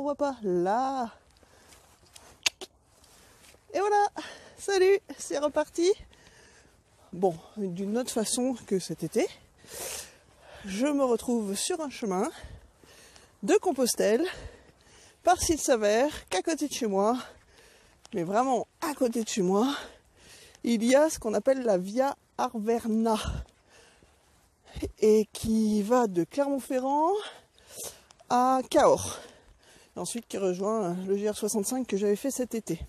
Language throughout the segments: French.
voit pas. Là. Et voilà. Salut, c'est reparti. Bon, d'une autre façon que cet été. Je me retrouve sur un chemin de Compostelle, parce qu'il s'avère qu'à côté de chez moi, mais vraiment à côté de chez moi, il y a ce qu'on appelle la Via Arverna, et qui va de Clermont-Ferrand à Cahors, et ensuite qui rejoint le GR65 que j'avais fait cet été.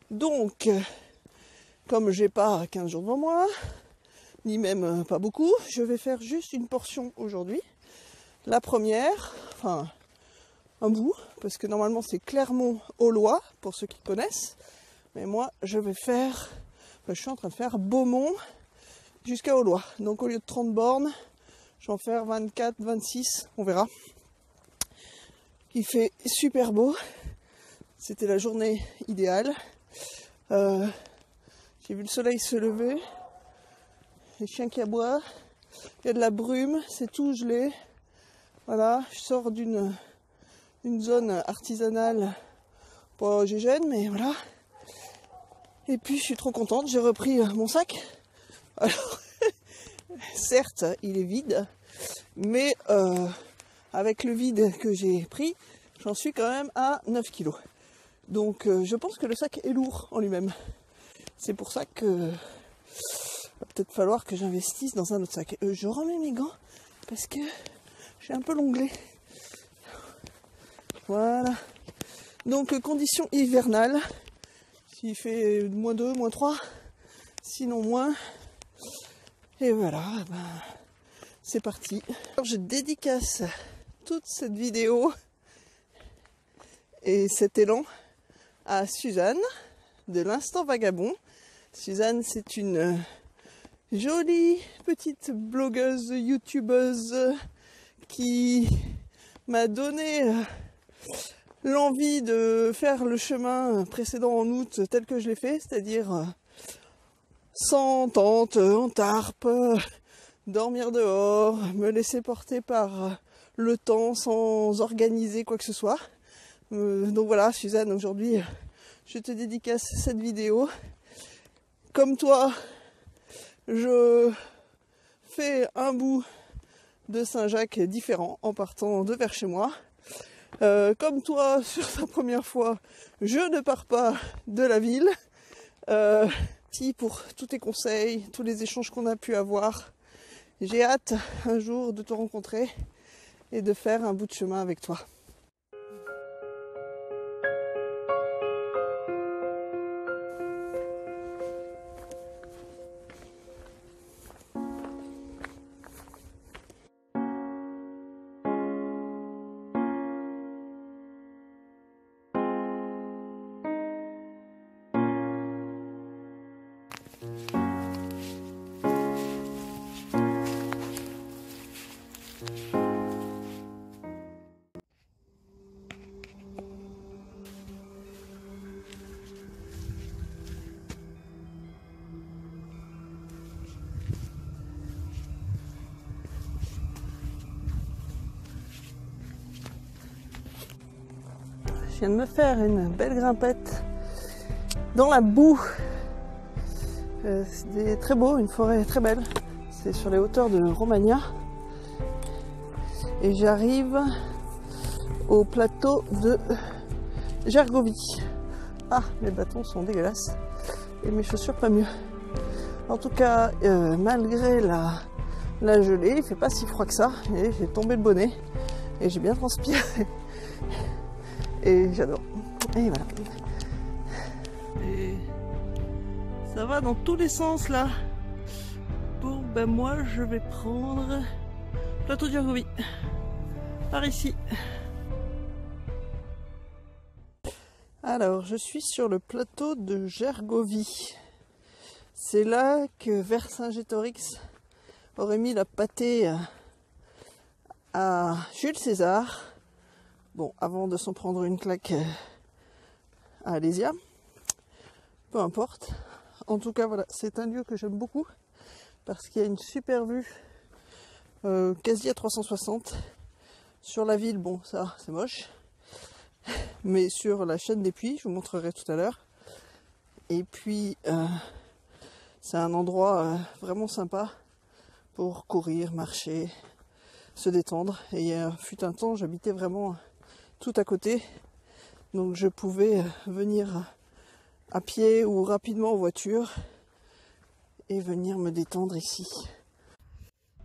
Donc, comme j'ai pas 15 jours devant moi, ni même pas beaucoup, je vais faire juste une portion aujourd'hui. La première, enfin un bout, parce que normalement c'est Clermont-Aulois, pour ceux qui connaissent. Mais moi, je vais faire, je suis en train de faire Beaumont jusqu'à Aulois. Donc au lieu de 30 bornes, je vais en faire 24, 26, on verra. Il fait super beau. C'était la journée idéale. J'ai vu le soleil se lever. Les chiens qui aboient. Il y a de la brume, c'est tout gelé. Voilà, je sors d'une zone artisanale, pas GGN, mais voilà. Et puis je suis trop contente, j'ai repris mon sac. Alors, certes, il est vide, mais avec le vide que j'ai pris, j'en suis quand même à 9 kilos. Donc je pense que le sac est lourd en lui-même. C'est pour ça que va peut-être falloir que j'investisse dans un autre sac. Je remets mes gants parce que j'ai un peu l'onglet. Voilà. Donc conditions hivernales. S'il fait -2, -3, sinon moins. Et voilà, ben, c'est parti. Alors je dédicace toute cette vidéo et cet élan à Suzanne de l'Instant Vagabond. Suzanne, c'est une jolie petite blogueuse, youtubeuse qui m'a donné l'envie de faire le chemin précédent en août tel que je l'ai fait, c'est-à-dire sans tente, en tarpe, dormir dehors, me laisser porter par le temps sans organiser quoi que ce soit. Donc voilà, Suzanne, aujourd'hui, je te dédicace cette vidéo. Comme toi, je fais un bout de Saint-Jacques différent en partant de vers chez moi. Comme toi, sur ta première fois, je ne pars pas de la ville. Merci pour tous tes conseils, tous les échanges qu'on a pu avoir. J'ai hâte un jour de te rencontrer et de faire un bout de chemin avec toi. Je viens de me faire une belle grimpette dans la boue. C'est très beau, une forêt très belle. C'est sur les hauteurs de Romagna. Et j'arrive au plateau de Gergovie. Ah, mes bâtons sont dégueulasses. Et mes chaussures pas mieux. En tout cas, malgré la gelée, il fait pas si froid que ça. Et j'ai tombé le bonnet. Et j'ai bien transpiré. Et j'adore. Et voilà. Et ça va dans tous les sens là. Bon, ben moi je vais prendre plateau de Gergovie. Par ici. Alors, je suis sur le plateau de Gergovie. C'est là que Vercingétorix aurait mis la pâtée à Jules César. Bon, avant de s'en prendre une claque à Alésia. Peu importe. En tout cas, voilà, c'est un lieu que j'aime beaucoup parce qu'il y a une super vue quasi à 360 sur la ville. Bon, ça, c'est moche. mais sur la chaîne des Puys, je vous montrerai tout à l'heure. Et puis c'est un endroit vraiment sympa pour courir, marcher, se détendre. Et il fut un temps, j'habitais vraiment tout à côté, donc je pouvais venir à pied ou rapidement en voiture et venir me détendre ici.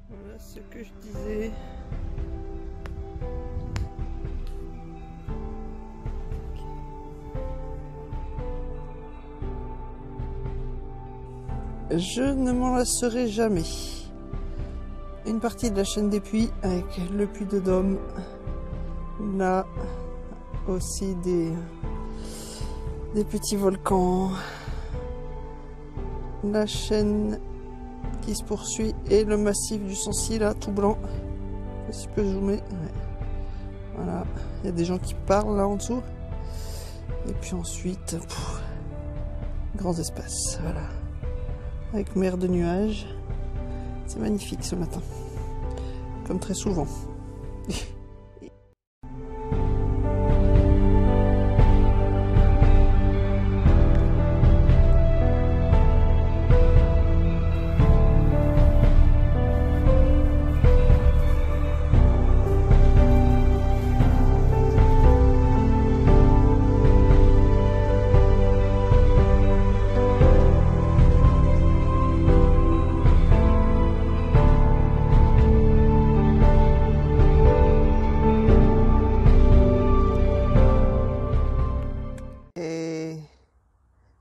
Voilà ce que je disais. Je ne m'en lasserai jamais. Une partie de la chaîne des Puys avec le Puy de Dôme. Là aussi des petits volcans. La chaîne qui se poursuit et le massif du Sancy là tout blanc. Si je peux zoomer. Ouais. Voilà, il y a des gens qui parlent là en dessous. Et puis ensuite, grands espaces, voilà. Avec mer de nuages. C'est magnifique ce matin. Comme très souvent.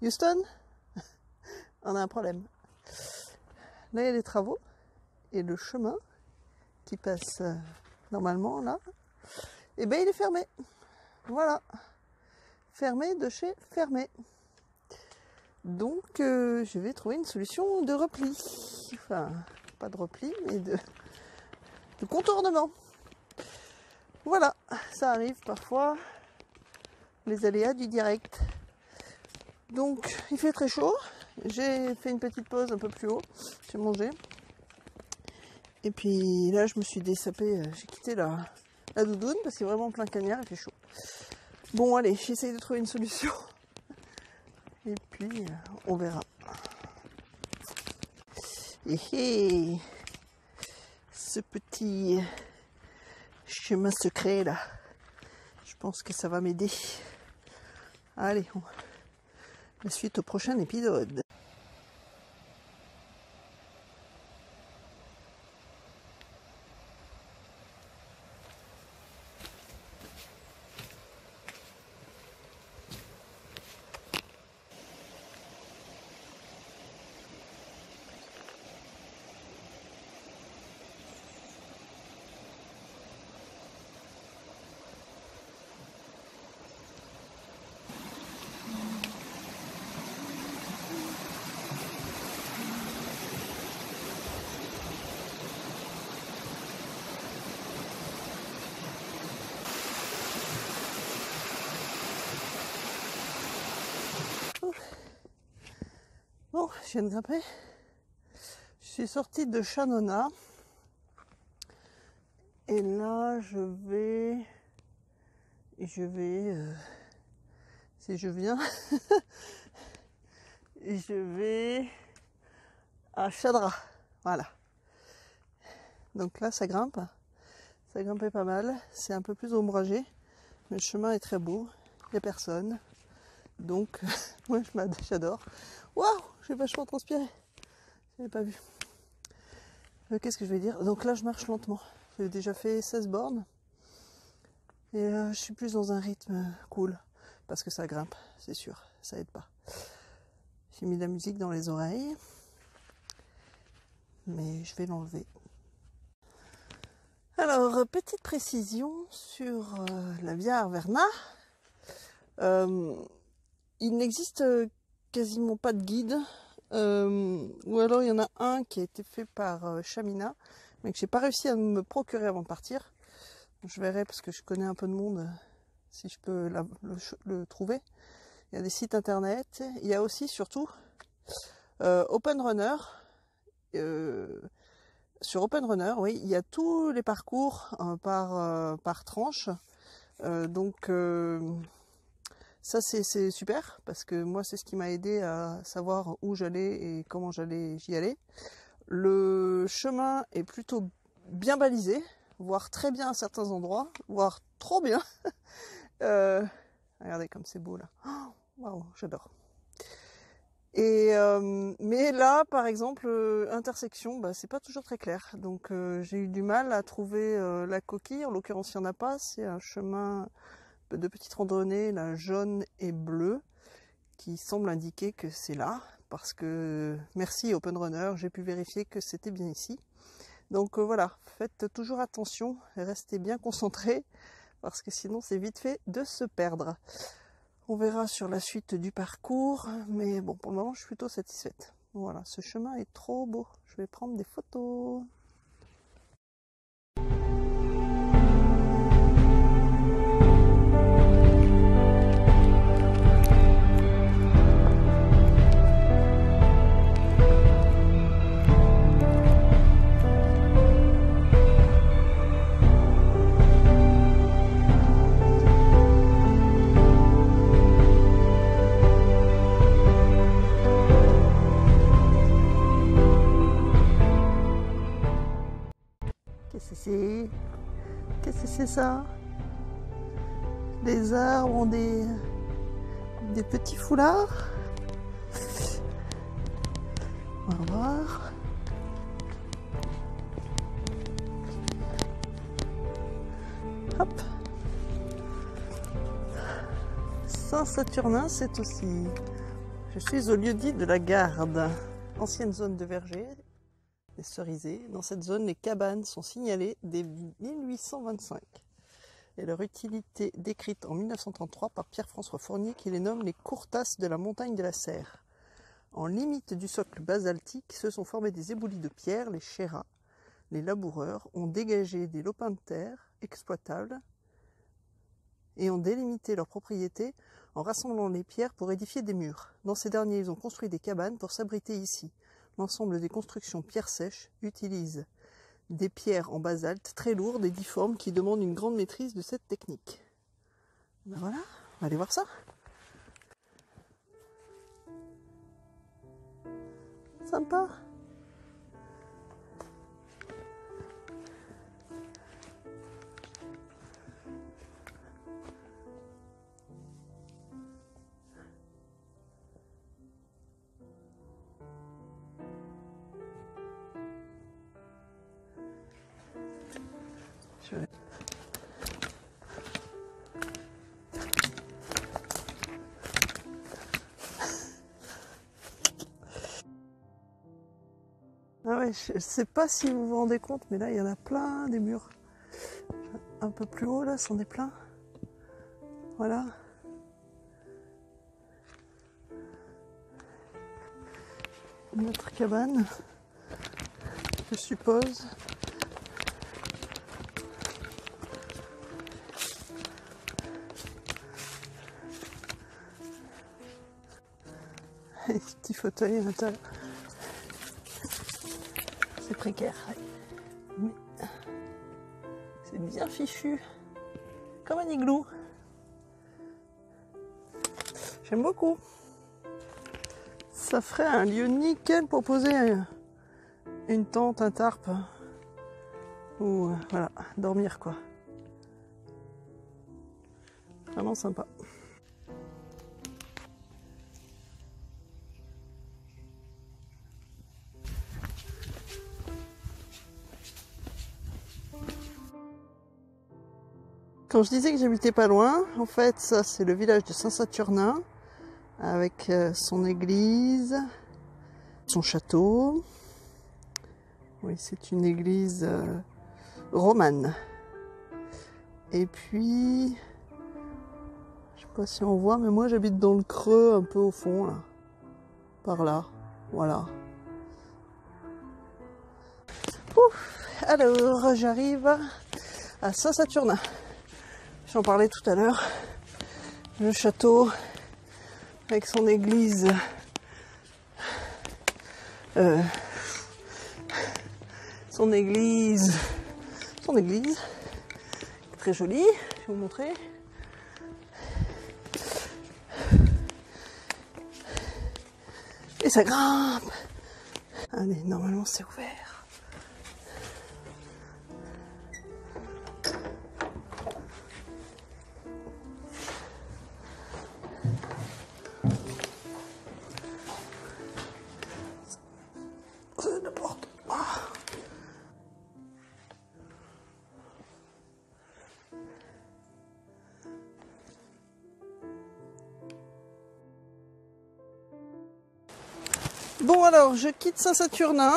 Houston, on a un problème. Là, il y a des travaux et le chemin qui passe normalement là, et ben il est fermé. Voilà, fermé de chez fermé. Donc, je vais trouver une solution de repli. Enfin, pas de repli, mais de contournement. Voilà, ça arrive parfois, les aléas du direct. Donc il fait très chaud, j'ai fait une petite pause un peu plus haut, j'ai mangé. Et puis là je me suis dessapée, j'ai quitté la doudoune parce qu'il est vraiment plein cagnard, il fait chaud. Bon allez, j'essaye de trouver une solution. Et puis on verra. Et ce petit chemin secret là, je pense que ça va m'aider. Allez, la suite au prochain épisode. Bon, je viens de grimper. Je suis sortie de Chanona. Et là, je vais, si je viens, je vais à Chadra. Voilà. Donc là, ça grimpe. Ça grimpait pas mal. C'est un peu plus ombragé. Mais le chemin est très beau. Il n'y a personne. Donc, moi, j'adore. Waouh, j'ai vachement transpiré. Je n'avais pas vu. Qu'est-ce que je vais dire? Donc là, je marche lentement. J'ai déjà fait 16 bornes. Et je suis plus dans un rythme cool. Parce que ça grimpe, c'est sûr. Ça aide pas. J'ai mis de la musique dans les oreilles. Mais je vais l'enlever. Alors, petite précision sur la Via Arverna. Il n'existe quasiment pas de guide. Ou alors il y en a un qui a été fait par Chamina, mais que j'ai pas réussi à me procurer avant de partir. Je verrai parce que je connais un peu de monde si je peux le trouver. Il y a des sites internet. Il y a aussi surtout Open Runner. Sur Open Runner, oui, il y a tous les parcours par tranche. Donc Ça c'est super parce que moi c'est ce qui m'a aidé à savoir où j'allais et comment j'y aller. Le chemin est plutôt bien balisé, voire très bien à certains endroits, voire trop bien. Regardez comme c'est beau là. Waouh, j'adore. Et mais là, par exemple, intersection, bah, c'est pas toujours très clair. Donc j'ai eu du mal à trouver la coquille. En l'occurrence, il n'y en a pas. C'est un chemin de petite randonnée, là, jaune et bleu, qui semble indiquer que c'est là. Parce que, merci Open Runner, j'ai pu vérifier que c'était bien ici. Donc voilà, faites toujours attention, restez bien concentrés, parce que sinon c'est vite fait de se perdre. On verra sur la suite du parcours, mais bon, pour le moment, je suis plutôt satisfaite. Voilà, ce chemin est trop beau. Je vais prendre des photos. Qu'est-ce que c'est ça? Les arbres ont des petits foulards. On va voir. Hop. Saint-Saturnin, c'est aussi. Je suis au lieu-dit de la Garde, ancienne zone de verger. Les cerisés. Dans cette zone, les cabanes sont signalées dès 1825 et leur utilité décrite en 1933 par Pierre-François Fournier qui les nomme les courtasses de la montagne de la Serre. En limite du socle basaltique se sont formés des éboulis de pierre. Les chéras, les laboureurs, ont dégagé des lopins de terre exploitables et ont délimité leurs propriétés en rassemblant les pierres pour édifier des murs. Dans ces derniers, ils ont construit des cabanes pour s'abriter ici. L'ensemble des constructions pierres sèches utilise des pierres en basalte très lourdes et difformes qui demandent une grande maîtrise de cette technique. Ben voilà, on va aller voir ça. Sympa. Ah ouais, je sais pas si vous vous rendez compte, mais là il y en a plein des murs. Un peu plus haut là, c'en est plein. Voilà. Une autre cabane, je suppose. Et ce petit fauteuil à l'intérieur. C'est précaire. Mais c'est bien fichu. Comme un igloo. J'aime beaucoup. Ça ferait un lieu nickel pour poser une tente, un tarp. Ou voilà, dormir quoi. Vraiment sympa. Quand je disais que j'habitais pas loin, en fait, ça c'est le village de Saint-Saturnin, avec son église, son château. Oui, c'est une église romane. Et puis, je sais pas si on voit, mais moi j'habite dans le creux, un peu au fond, là. Par là, voilà. Ouf, alors, j'arrive à Saint-Saturnin. J'en parlais tout à l'heure. Le château avec son église son église très jolie, je vais vous montrer. ça grimpe. Allez, normalement c'est ouvert. C'est la porte. Bon alors, je quitte Saint-Saturnin.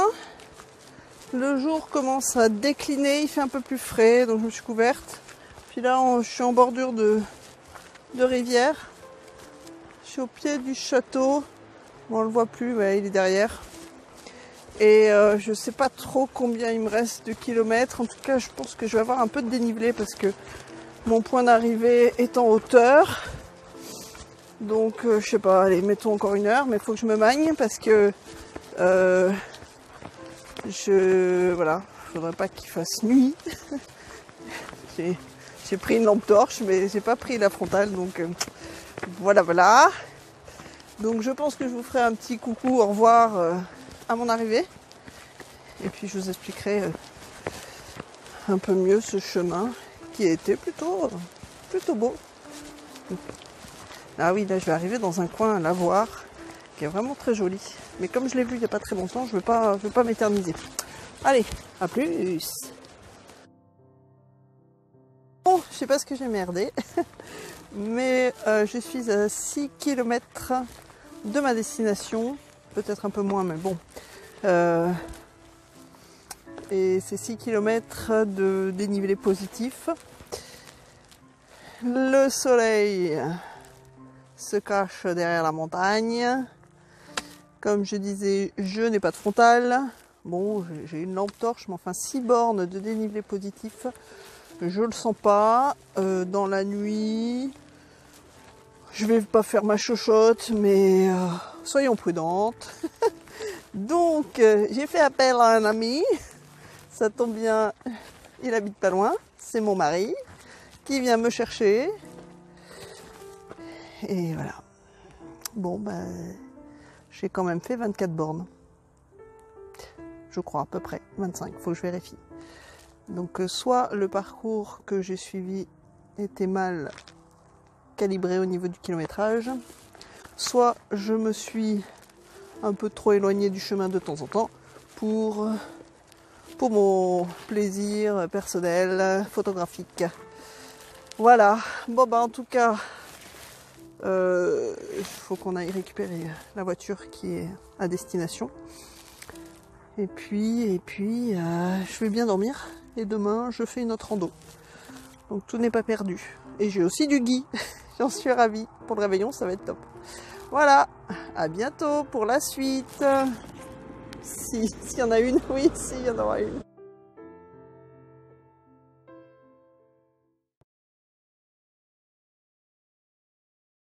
Le jour commence à décliner, il fait un peu plus frais, donc je me suis couverte. Puis là, je suis en bordure de rivière. Je suis au pied du château. Bon, on le voit plus, ouais, il est derrière. Et je sais pas trop combien il me reste de kilomètres. En tout cas, je pense que je vais avoir un peu de dénivelé parce que mon point d'arrivée est en hauteur. Donc, je sais pas, allez, mettons encore 1 heure, mais il faut que je me magne parce que voilà, faudrait pas qu'il fasse nuit. J'ai pris une lampe torche, mais j'ai pas pris la frontale, donc voilà. Donc, je pense que je vous ferai un petit coucou, au revoir à mon arrivée. Et puis, je vous expliquerai un peu mieux ce chemin qui a été plutôt beau. Ah oui, là je vais arriver dans un coin à Lavoir qui est vraiment très joli. Mais comme je l'ai vu il n'y a pas très longtemps, je veux pas m'éterniser. Allez, à plus. Bon, je sais pas ce que j'ai merdé, mais je suis à 6 km de ma destination. Peut-être un peu moins, mais bon. Et c'est 6 km de dénivelé positif. Le soleil se cache derrière la montagne. Comme je disais, je n'ai pas de frontale. Bon, j'ai une lampe torche, mais enfin 6 bornes de dénivelé positif, je le sens pas. Dans la nuit, je vais pas faire ma chochotte, mais soyons prudentes. Donc, j'ai fait appel à un ami. Ça tombe bien, il habite pas loin. C'est mon mari qui vient me chercher. Et voilà. Bon, ben, j'ai quand même fait 24 bornes. Je crois, à peu près. 25, faut que je vérifie. Donc, soit le parcours que j'ai suivi était mal calibré au niveau du kilométrage, soit je me suis un peu trop éloignée du chemin de temps en temps pour mon plaisir personnel photographique. Voilà. Bon, ben, en tout cas, il faut qu'on aille récupérer la voiture qui est à destination. Et puis, je vais bien dormir. Et demain, je fais une autre rando. Donc tout n'est pas perdu. Et j'ai aussi du gui. J'en suis ravie. Pour le réveillon, ça va être top. Voilà. À bientôt pour la suite. S'il y en a une, oui, s'il y en aura une.